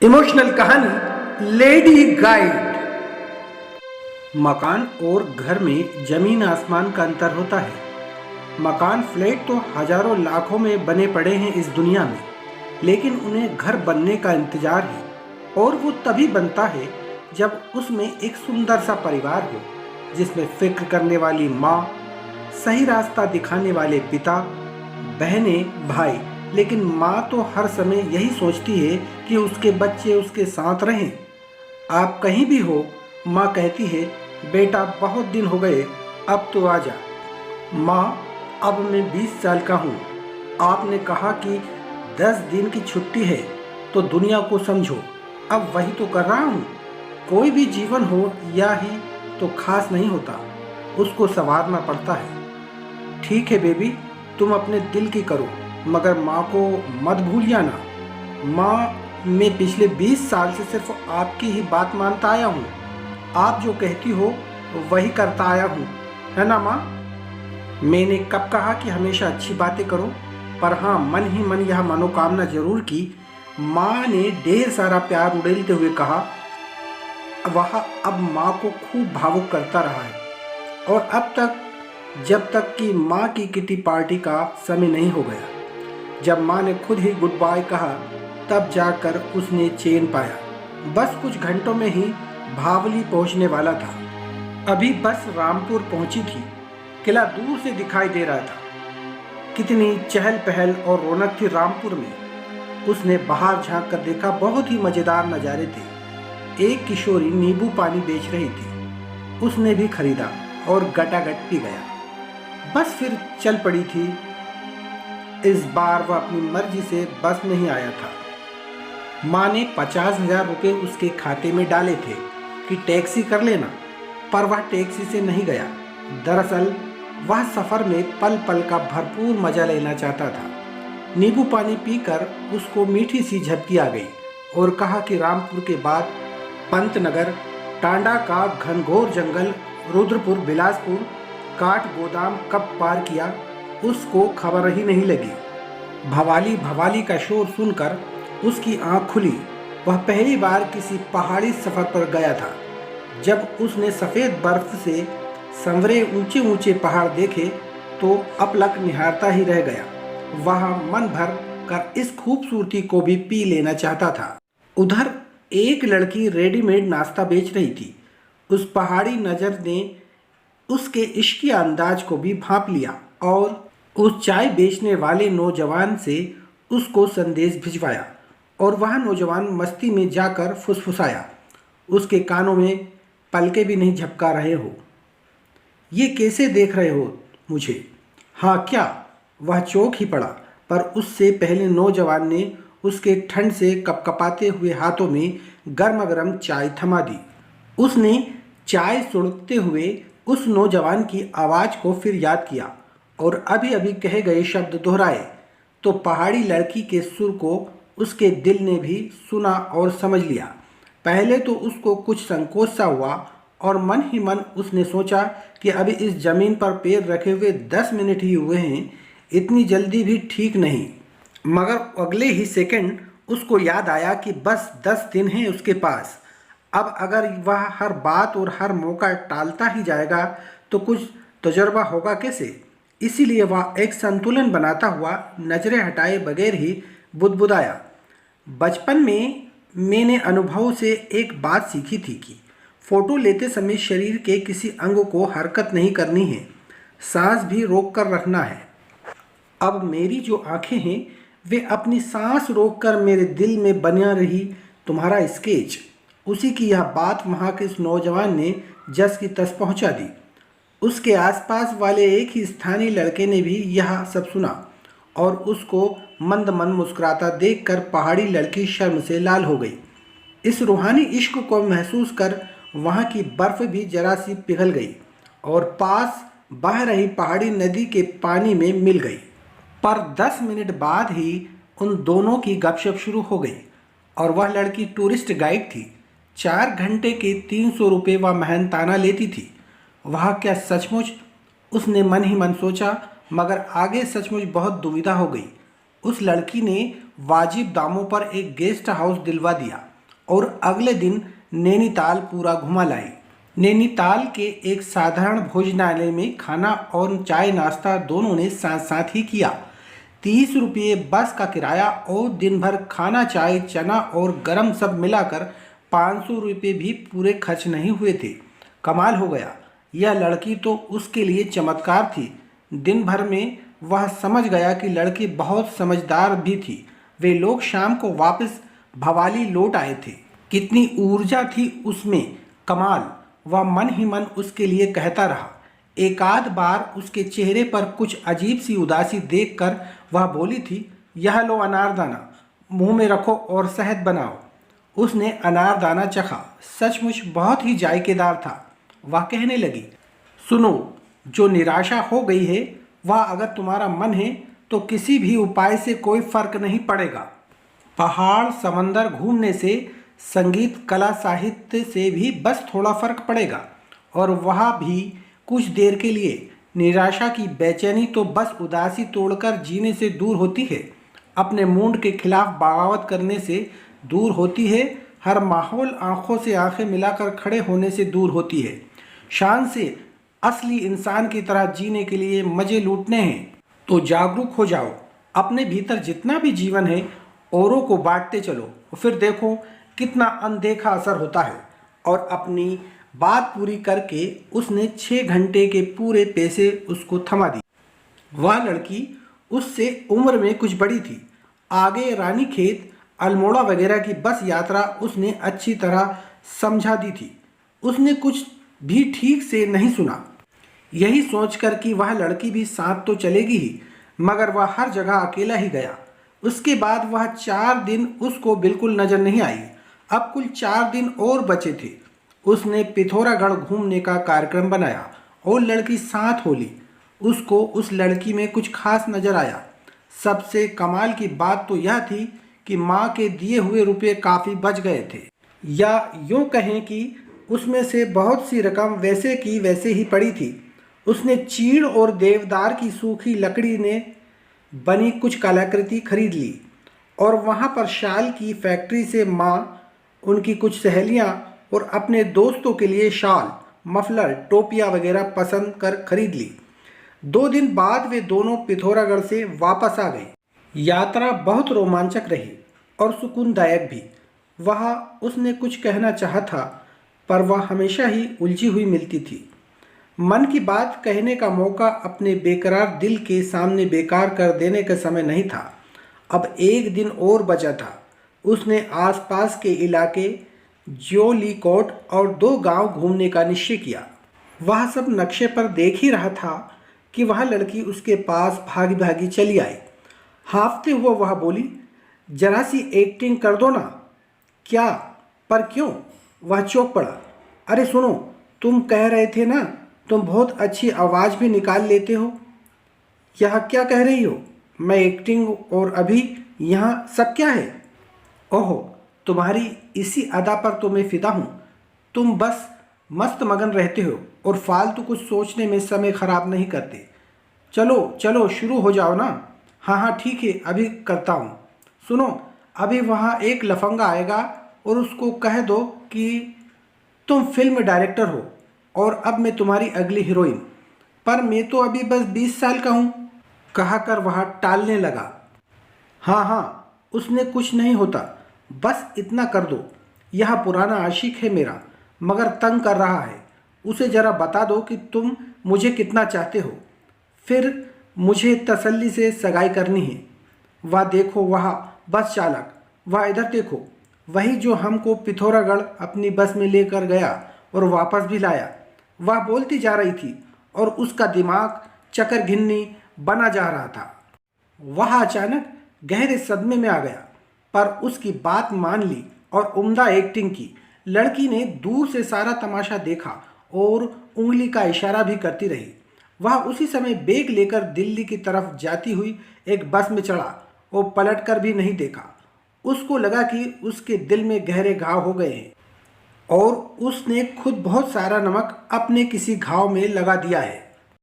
Emotional कहानी lady guide. मकान और घर में जमीन आसमान का अंतर होता है। मकान फ्लैट तो हजारों लाखों में बने पड़े हैं इस दुनिया में, लेकिन उन्हें घर बनने का इंतजार है। और वो तभी बनता है जब उसमें एक सुंदर सा परिवार हो, जिसमें फिक्र करने वाली माँ, सही रास्ता दिखाने वाले पिता, बहनें, भाई। लेकिन माँ तो हर समय यही सोचती है कि उसके बच्चे उसके साथ रहें। आप कहीं भी हो, माँ कहती है, बेटा बहुत दिन हो गए, अब तो आ जा। माँ, अब मैं 20 साल का हूँ। आपने कहा कि 10 दिन की छुट्टी है तो दुनिया को समझो। अब वही तो कर रहा हूँ। कोई भी जीवन हो या ही तो खास नहीं होता, उसको संवारना पड़ता है। ठीक है बेबी, तुम अपने दिल की करो, मगर माँ को मत भूल जाना। माँ, मैं पिछले 20 साल से सिर्फ आपकी ही बात मानता आया हूँ। आप जो कहती हो वही करता आया हूँ, है ना माँ? मैंने कब कहा कि हमेशा अच्छी बातें करो? पर हाँ, मन ही मन यह मनोकामना जरूर की। माँ ने ढेर सारा प्यार उड़ेलते हुए कहा। वह अब माँ को खूब भावुक करता रहा है, और अब तक, जब तक कि माँ की किटी पार्टी का समय नहीं हो गया। जब माँ ने खुद ही गुड बाय कहा, तब जाकर उसने चैन पाया। बस कुछ घंटों में ही भावली पहुंचने वाला था। अभी बस रामपुर पहुंची थी। किला दूर से दिखाई दे रहा था। कितनी चहल पहल और रौनक थी रामपुर में। उसने बाहर झांक कर देखा, बहुत ही मजेदार नज़ारे थे। एक किशोरी नींबू पानी बेच रही थी। उसने भी खरीदा और गटागट पी गया। बस फिर चल पड़ी थी। इस बार वह अपनी मर्जी से बस नहीं आया था। माँ ने 50,000 रुपये उसके खाते में डाले थे कि टैक्सी कर लेना, पर वह टैक्सी से नहीं गया। दरअसल वह सफ़र में पल पल का भरपूर मज़ा लेना चाहता था। नींबू पानी पीकर उसको मीठी सी झपकी आ गई और कहा कि रामपुर के बाद पंतनगर, टांडा का घनघोर जंगल, रुद्रपुर, बिलासपुर, काठ गोदाम कब पार किया, उसको खबर ही नहीं लगी। भवाली भवाली का शोर सुनकर उसकी आंख खुली। वह पहली बार किसी पहाड़ी सफ़र पर गया था। जब उसने सफ़ेद बर्फ से संवरे ऊंचे ऊंचे पहाड़ देखे तो अपलक निहारता ही रह गया। वह मन भर कर इस खूबसूरती को भी पी लेना चाहता था। उधर एक लड़की रेडीमेड नाश्ता बेच रही थी। उस पहाड़ी नज़र ने उसके इश्की अंदाज को भी भांप लिया और उस चाय बेचने वाले नौजवान से उसको संदेश भिजवाया। और वह नौजवान मस्ती में जाकर फुसफुसाया, उसके कानों में पलके भी नहीं झपका रहे हो। ये कैसे देख रहे हो मुझे? हाँ क्या? वह चौंक ही पड़ा, पर उससे पहले नौजवान ने उसके ठंड से कपकपाते हुए हाथों में गर्मा गर्म चाय थमा दी। उसने चाय सुड़कते हुए उस नौजवान की आवाज़ को फिर याद किया और अभी अभी कहे गए शब्द दोहराए तो पहाड़ी लड़की के सुर को उसके दिल ने भी सुना और समझ लिया। पहले तो उसको कुछ संकोच सा हुआ और मन ही मन उसने सोचा कि अभी इस ज़मीन पर पैर रखे हुए 10 मिनट ही हुए हैं, इतनी जल्दी भी ठीक नहीं। मगर अगले ही सेकंड उसको याद आया कि बस 10 दिन हैं उसके पास। अब अगर वह हर बात और हर मौका टालता ही जाएगा तो कुछ तजुर्बा होगा कैसे? इसीलिए वह एक संतुलन बनाता हुआ नजरें हटाए बगैर ही बुदबुदाया। बचपन में मैंने अनुभव से एक बात सीखी थी कि फ़ोटो लेते समय शरीर के किसी अंग को हरकत नहीं करनी है, सांस भी रोक कर रखना है। अब मेरी जो आंखें हैं वे अपनी सांस रोककर मेरे दिल में बना रही तुम्हारा स्केच। उसी की यह बात वहाँ के इस नौजवान ने जस की तस पहुँचा दी। उसके आसपास वाले एक ही स्थानीय लड़के ने भी यह सब सुना और उसको मंद मंद मुस्कुराता देखकर पहाड़ी लड़की शर्म से लाल हो गई। इस रूहानी इश्क को महसूस कर वहाँ की बर्फ़ भी जरा सी पिघल गई और पास बह रही पहाड़ी नदी के पानी में मिल गई। पर 10 मिनट बाद ही उन दोनों की गपशप शुरू हो गई और वह लड़की टूरिस्ट गाइड थी। 4 घंटे के 300 रुपये वह मेहनताना लेती थी। वह क्या सचमुच? उसने मन ही मन सोचा, मगर आगे सचमुच बहुत दुविधा हो गई। उस लड़की ने वाजिब दामों पर एक गेस्ट हाउस दिलवा दिया और अगले दिन नैनीताल पूरा घुमा लाई। नैनीताल के एक साधारण भोजनालय में खाना और चाय नाश्ता दोनों ने साथ साथ ही किया। 30 रुपये बस का किराया और दिन भर खाना चाय चना और गरम सब मिलाकर 500 रुपये भी पूरे खर्च नहीं हुए थे। कमाल हो गया। यह लड़की तो उसके लिए चमत्कार थी। दिन भर में वह समझ गया कि लड़की बहुत समझदार भी थी। वे लोग शाम को वापस भवाली लौट आए थे। कितनी ऊर्जा थी उसमें, कमाल। वह मन ही मन उसके लिए कहता रहा। एक आध बार उसके चेहरे पर कुछ अजीब सी उदासी देखकर वह बोली थी, यह लो अनारदाना, मुंह में रखो और शहद बनाओ। उसने अनारदाना चखा, सचमुच बहुत ही जायकेदार था। वह कहने लगी, सुनो, जो निराशा हो गई है वह अगर तुम्हारा मन है तो किसी भी उपाय से कोई फर्क नहीं पड़ेगा। पहाड़ समंदर घूमने से, संगीत कला साहित्य से भी बस थोड़ा फर्क पड़ेगा, और वह भी कुछ देर के लिए। निराशा की बेचैनी तो बस उदासी तोड़कर जीने से दूर होती है, अपने मूड के खिलाफ बगावत करने से दूर होती है, हर माहौल आंखों से आंखें मिलाकर खड़े होने से दूर होती है। शान से असली इंसान की तरह जीने के लिए मज़े लूटने हैं तो जागरूक हो जाओ। अपने भीतर जितना भी जीवन है औरों को बांटते चलो, फिर देखो कितना अनदेखा असर होता है। और अपनी बात पूरी करके उसने 6 घंटे के पूरे पैसे उसको थमा दिए। वह लड़की उससे उम्र में कुछ बड़ी थी। आगे रानीखेत अल्मोड़ा वगैरह की बस यात्रा उसने अच्छी तरह समझा दी थी। उसने कुछ भी ठीक से नहीं सुना। यही सोचकर कि वह लड़की भी साथ तो चलेगी ही, मगर वह हर जगह अकेला ही गया। उसके बाद वह 4 दिन उसको बिल्कुल नजर नहीं आई। अब कुल 4 दिन और बचे थे। उसने पिथौरागढ़ घूमने का कार्यक्रम बनाया और लड़की साथ हो ली। उसको उस लड़की में कुछ खास नजर आया। सबसे कमाल की बात तो यह थी कि माँ के दिए हुए रुपये काफ़ी बच गए थे, या यूँ कहें कि उसमें से बहुत सी रकम वैसे की वैसे ही पड़ी थी। उसने चीड़ और देवदार की सूखी लकड़ी ने बनी कुछ कलाकृति खरीद ली और वहाँ पर शाल की फैक्ट्री से माँ, उनकी कुछ सहेलियाँ और अपने दोस्तों के लिए शाल, मफलर, टोपियाँ वगैरह पसंद कर खरीद ली। 2 दिन बाद वे दोनों पिथौरागढ़ से वापस आ गए। यात्रा बहुत रोमांचक रही और सुकूनदायक भी। वहाँ उसने कुछ कहना चाहा था, पर वह हमेशा ही उलझी हुई मिलती थी। मन की बात कहने का मौका अपने बेकरार दिल के सामने बेकार कर देने का समय नहीं था। अब 1 दिन और बचा था। उसने आसपास के इलाके ज्योलिकोट और 2 गांव घूमने का निश्चय किया। वह सब नक्शे पर देख ही रहा था कि वह लड़की उसके पास भागी भागी चली आई। हाँफते हुए वह बोली, जरा सी एक्टिंग कर दो ना। क्या? पर क्यों? वह चौंक पड़ा। अरे सुनो, तुम कह रहे थे ना तुम बहुत अच्छी आवाज़ भी निकाल लेते हो। यह क्या कह रही हो? मैं एक्टिंग और अभी यहाँ सब क्या है? ओहो, तुम्हारी इसी अदा पर तो मैं फ़िदा हूँ। तुम बस मस्त मगन रहते हो और फालतू कुछ सोचने में समय ख़राब नहीं करते। चलो चलो शुरू हो जाओ ना। हाँ हाँ ठीक है, अभी करता हूँ। सुनो, अभी वहाँ एक लफंगा आएगा और उसको कह दो कि तुम फिल्म डायरेक्टर हो और अब मैं तुम्हारी अगली हीरोइन। पर मैं तो अभी बस 20 साल का हूँ, कहकर वह टालने लगा। हाँ हाँ, उसने कुछ नहीं होता, बस इतना कर दो। यह पुराना आशिक है मेरा, मगर तंग कर रहा है। उसे ज़रा बता दो कि तुम मुझे कितना चाहते हो, फिर मुझे तसल्ली से सगाई करनी है। वह देखो वह बस चालक, वह इधर देखो, वही जो हमको पिथौरागढ़ अपनी बस में लेकर गया और वापस भी लाया। वह बोलती जा रही थी और उसका दिमाग चक्कर घिन्नी बना जा रहा था। वह अचानक गहरे सदमे में आ गया, पर उसकी बात मान ली और उम्दा एक्टिंग की। लड़की ने दूर से सारा तमाशा देखा और उंगली का इशारा भी करती रही। वह उसी समय बैग लेकर दिल्ली की तरफ जाती हुई एक बस में चढ़ा और पलटकर भी नहीं देखा। उसको लगा कि उसके दिल में गहरे घाव हो गए हैं और उसने खुद बहुत सारा नमक अपने किसी घाव में लगा दिया है।